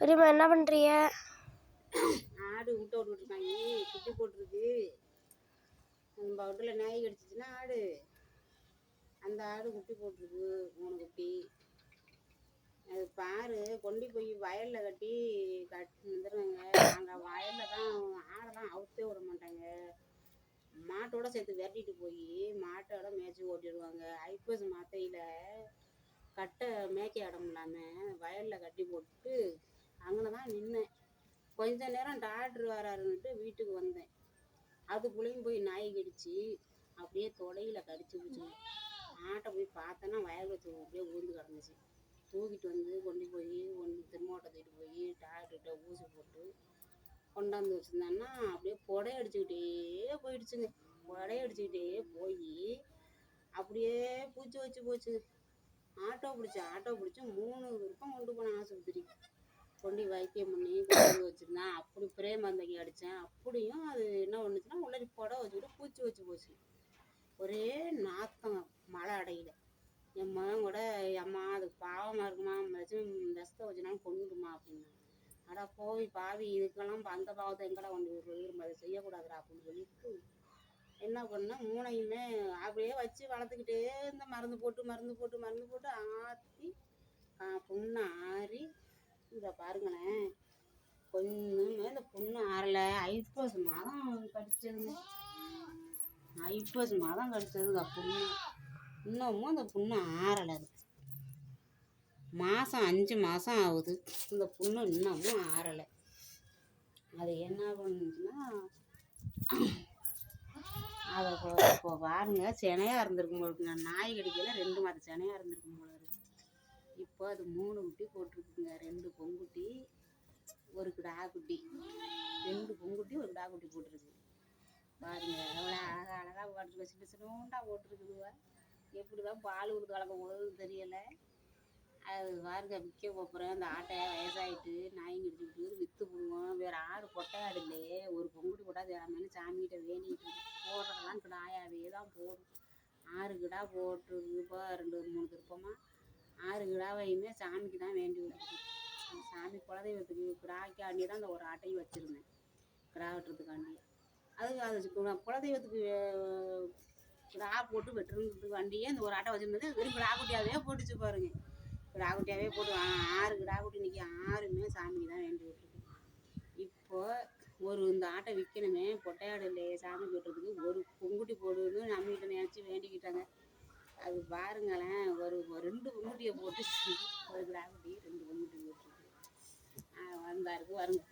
பெரியம்மா என்ன பண்ணுறிய? ஆடு விட்டு விட்டுருக்காங்க, குட்டி போட்டிருக்கு. நம்ம வீட்டில் நாய் கடிச்சிச்சுன்னா ஆடு, அந்த ஆடு குட்டி போட்டிருக்கு 3 குட்டி. அது பாரு, கொண்டு போய் வயலில் கட்டி வந்துடுவாங்க. நாங்கள் வயலில் தான் ஆடெல்லாம் அவுத்தே விட மாட்டாங்க. மாட்டோட சேர்த்து விரட்டிட்டு போய் மாட்டோட மேய்ச்சி ஓட்டிடுவாங்க. ஐப்பசி மாத்தையில் கட்டை மேய்க்க இடம் இல்லாமல் வயலில் கட்டி போட்டு அங்கே தான் நின்னேன். கொஞ்ச நேரம் டாக்டர் வராருன்னுட்டு வீட்டுக்கு வந்தேன். அதுக்குள்ளேயும் போய் நாய் கடிச்சு அப்படியே தொடையில் கடிச்சு பிடிச்சிங்க. ஆட்டை போய் பார்த்தேன்னா வயல் வச்சு அப்படியே ஊர்ந்து கிடந்துச்சு. தூக்கிட்டு வந்து கொண்டு போய் திருமாவட்டை தூக்கிட்டு போய் டாக்டர்கிட்ட ஊசி போட்டு கொண்டாந்து வச்சுருந்தேன்னா அப்படியே புடையடிச்சுக்கிட்டே போயிடுச்சுங்க. புடையடிச்சுக்கிட்டே போய் அப்படியே பூச்சி வச்சு போச்சுங்க. ஆட்டோ பிடிச்சி 3 விருப்பம் கொண்டு போனேன் ஆஸ்பத்திரி. கொண்டு வைத்தியம் பண்ணி கொண்டு வச்சுருந்தேன். அப்படி பிரே மருந்தைக்கு அடித்தேன். அப்படியும் அது என்ன பண்ணுச்சுன்னா உள்ளே புடை வச்சுக்கிட்டு பூச்சி வச்சு போச்சு. ஒரே நாத்தம் மழை அடையில. என் மகன் கூட அம்மா அது பாவமாக இருக்குமா, விஷத்தை வச்சுனாலும் கொண்டுடுமா அப்படின்னா. அடா போய் பாவி, இதுக்கெல்லாம் அந்த பாவத்தை எங்கடா கொண்டு விடுறது, அதை செய்யக்கூடாதுடா அப்படின்னு சொல்லிட்டு என்ன பண்ணேன், 3ஐயுமே அப்படியே வச்சு வளர்த்துக்கிட்டே இந்த மருந்து போட்டு ஆற்றி புண்ணை ஆறி. இதை பாருங்களேன், கொஞ்சமே இந்த புண்ணு ஆறலை. ஐப்பசி மாதம் கடிச்சதுங்க. ஐப்பசி மாதம் கடிச்சதுங்க புண்ணு. இன்னமும் அந்த புண்ணு ஆறலை. அது 5 மாதம் ஆகுது, இந்த புண்ணு இன்னமும் ஆறலை. அது என்ன பண்ணுச்சுன்னா, அதை இப்போ பாருங்க, செனையாக இருந்திருக்கும் போல. நாய் கடிக்கல 2 மாதம் செனையாக இருந்திருக்கும் போல இருக்கு. இப்போ அது 3 குட்டி போட்டிருக்குங்க. 2 பொங்குட்டி 1 கிடா குட்டி. 2 பொங்குட்டி 1 கிடா குட்டி போட்டிருக்கு. பாருங்க எவ்வளோ அழகாக போட்டிருக்கு. சின்னூண்டா போட்டிருக்குதுவா. எப்படி தான் பால் ஊருக்கு கலக்க போகுதுன்னு தெரியலை. அது பாருங்க, விற்க போகிறேன். அந்த ஆட்டை வயசாகிட்டு நாய் கடிச்சுக்கிட்டு விற்று போடுவோம். வேறு ஆடு பொட்டை ஆடு இல்லையே, ஒரு பொங்குட்டி போட்டால் தேவையான சாமிகிட்ட வேண்டிட்டு போடுறதெல்லாம் கிடாயாவே தான் போடும். 6 கிடா போட்டிருக்கு. இப்போ 2-3 திருப்பமாக 6 கிடாவையுமே சாமிக்கு தான் வேண்டி விட்டுருக்கு. சாமி குலதெய்வத்துக்கு கிடாய்க்காண்டி தான் அந்த ஒரு ஆட்டையும் வச்சுருந்தேன், கிடா வெட்டுறதுக்காண்டி. அது குலதெய்வத்துக்கு கிடா போட்டு வெட்டுறதுக்காண்டியே அந்த ஒரு ஆட்டை வச்சுருந்தது. வெறும் கிடா குட்டியாகவே போட்டுச்சு பாருங்க. கிடா குட்டியாகவே போட்டு 6 கிடா குட்டி இன்றைக்கி 6மே சாமிக்கு தான் வேண்டி விட்டுருக்கு. இப்போ இந்த ஆட்டை விற்கணுமே, பொட்டையாடு இல்லையே சாமி வெட்டுறதுக்கு, ஒரு பொங்குட்டி போடுன்னு நம்மகிட்ட நினச்சி வேண்டிக்கிட்டாங்க. அது பாருங்களேன், 2 பொங்குட்டியை போட்டு 1 கிடா குட்டி 2 பொங்குட்டி போட்டுருக்கு. வந்தாருக்கு வருங்க.